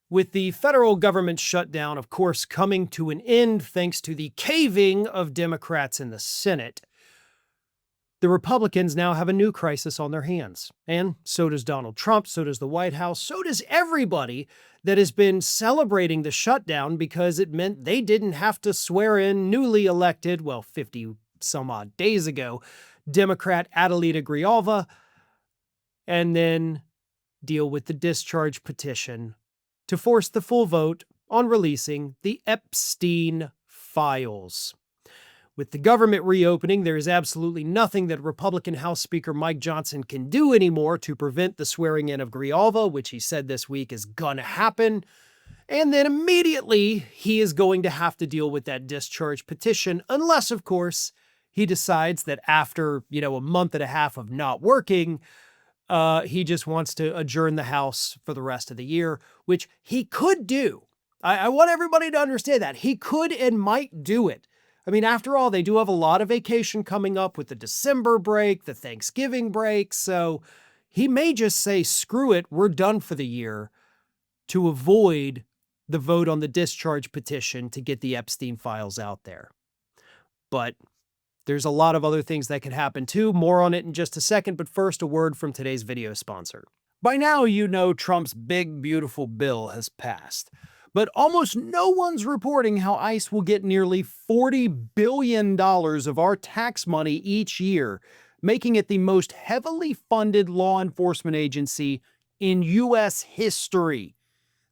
With the federal government shutdown, of course, coming to an end thanks to the caving of Democrats in the Senate, the Republicans now have a new crisis on their hands. And so does Donald Trump, so does the White House, so does everybody that has been celebrating the shutdown because it meant they didn't have to swear in newly elected, 50 some odd days ago, Democrat Adelita Grivalja, and then deal with the discharge petition to force the full vote on releasing the Epstein files. With the government reopening, there is absolutely nothing that Republican House Speaker Mike Johnson can do anymore to prevent the swearing in of Grivalja, which he said this week is gonna happen. And then immediately, he is going to have to deal with that discharge petition, unless, of course, he decides that after, a month and a half of not working, he just wants to adjourn the House for the rest of the year, which he could do. I want everybody to understand that. He could and might do it. I mean, after all, they do have a lot of vacation coming up with the December break, the Thanksgiving break, so he may just say, screw it, we're done for the year, to avoid the vote on the discharge petition to get the Epstein files out there. But there's a lot of other things that could happen too. More on it in just a second, but first a word from today's video sponsor. By now, you know Trump's big, beautiful bill has passed. But almost no one's reporting how ICE will get nearly $40 billion of our tax money each year, making it the most heavily funded law enforcement agency in U.S. history.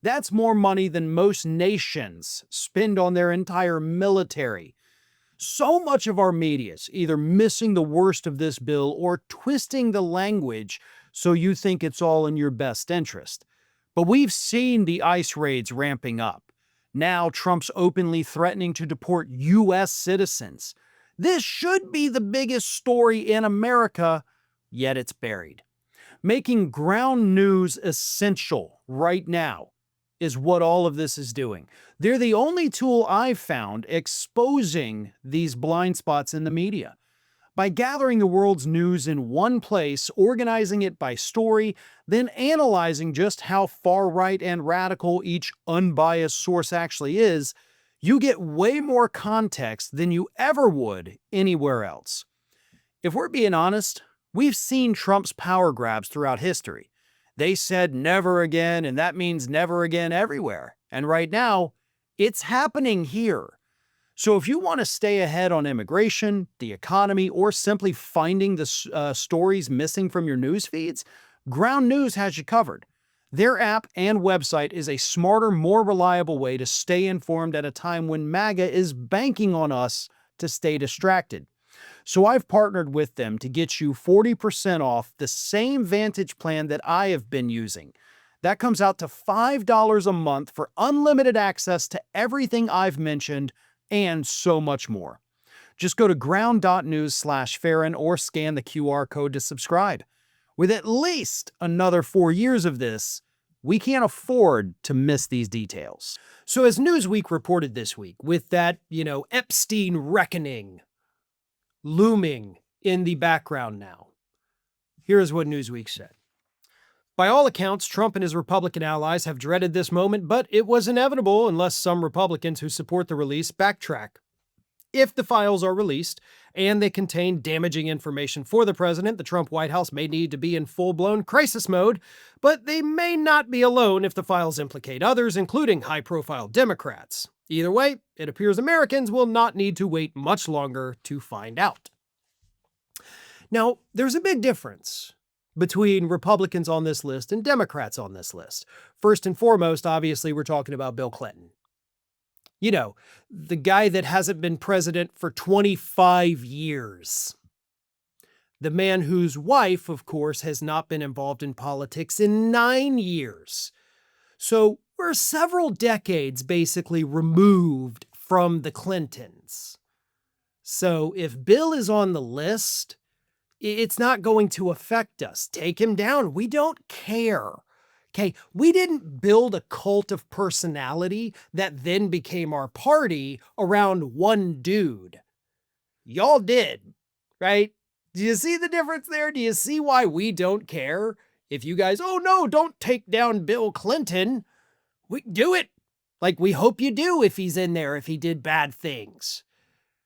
That's more money than most nations spend on their entire military. So much of our media is either missing the worst of this bill or twisting the language so you think it's all in your best interest. But we've seen the ICE raids ramping up. Now Trump's openly threatening to deport U.S. citizens. This should be the biggest story in America, yet it's buried. Making ground news essential right now is what all of this is doing. They're the only tool I've found exposing these blind spots in the media. By gathering the world's news in one place, organizing it by story, then analyzing just how far right and radical each unbiased source actually is, you get way more context than you ever would anywhere else. If we're being honest, we've seen Trump's power grabs throughout history. They said never again, and that means never again everywhere. And right now, it's happening here. So if you want to stay ahead on immigration, the economy, or simply finding the stories missing from your news feeds, Ground News has you covered. Their app and website is a smarter, more reliable way to stay informed at a time when MAGA is banking on us to stay distracted. So I've partnered with them to get you 40% off the same Vantage plan that I have been using. That comes out to $5 a month for unlimited access to everything I've mentioned and so much more. Just go to ground.news/Farron or scan the QR code to subscribe. With at least another 4 years of this, we can't afford to miss these details. So as Newsweek reported this week, with that, Epstein reckoning looming in the background now, here is what Newsweek said. By all accounts, Trump and his Republican allies have dreaded this moment, but it was inevitable unless some Republicans who support the release backtrack. If the files are released and they contain damaging information for the president, the Trump White House may need to be in full-blown crisis mode, but they may not be alone if the files implicate others, including high-profile Democrats. Either way, it appears Americans will not need to wait much longer to find out. Now, there's a big difference between Republicans on this list and Democrats on this list. First and foremost, obviously, we're talking about Bill Clinton. The guy that hasn't been president for 25 years. The man whose wife, of course, has not been involved in politics in 9 years. So we're several decades basically removed from the Clintons. So if Bill is on the list, it's not going to affect us. Take him down. We don't care. Okay, we didn't build a cult of personality that then became our party around one dude. Y'all did, right? Do you see the difference there? Do you see why we don't care? If you guys, oh no, don't take down Bill Clinton. We do it. Like, we hope you do if he's in there, if he did bad things.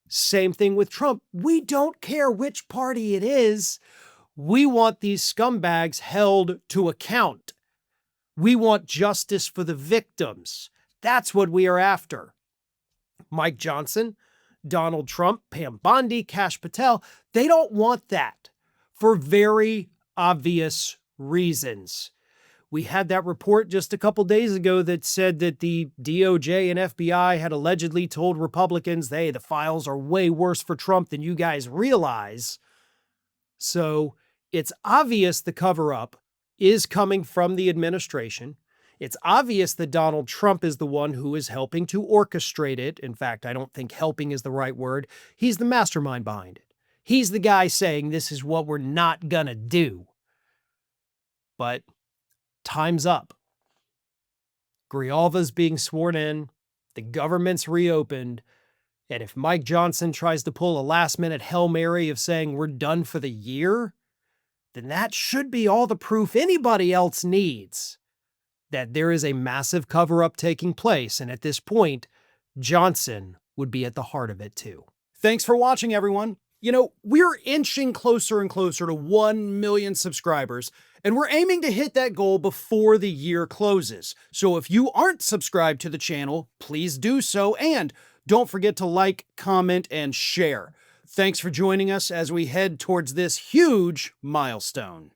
Same thing with Trump. We don't care which party it is. We want these scumbags held to account. We want justice for the victims. That's what we are after. Mike Johnson, Donald Trump, Pam Bondi, Kash Patel, they don't want that for very obvious reasons. We had that report just a couple days ago that said that the DOJ and FBI had allegedly told Republicans, hey, the files are way worse for Trump than you guys realize. So it's obvious the cover-up is coming from the administration. It's obvious that Donald Trump is the one who is helping to orchestrate it. In fact, I don't think helping is the right word. He's the mastermind behind it. He's the guy saying this is what we're not gonna do. But time's up. Grijalva's being sworn in, the government's reopened, and if Mike Johnson tries to pull a last-minute Hail Mary of saying we're done for the year, then that should be all the proof anybody else needs that there is a massive cover-up taking place, and at this point, Johnson would be at the heart of it too. Thanks for watching, everyone. You know, we're inching closer and closer to 1 million subscribers, and we're aiming to hit that goal before the year closes. So if you aren't subscribed to the channel, please do so, and don't forget to like, comment, and share. Thanks for joining us as we head towards this huge milestone.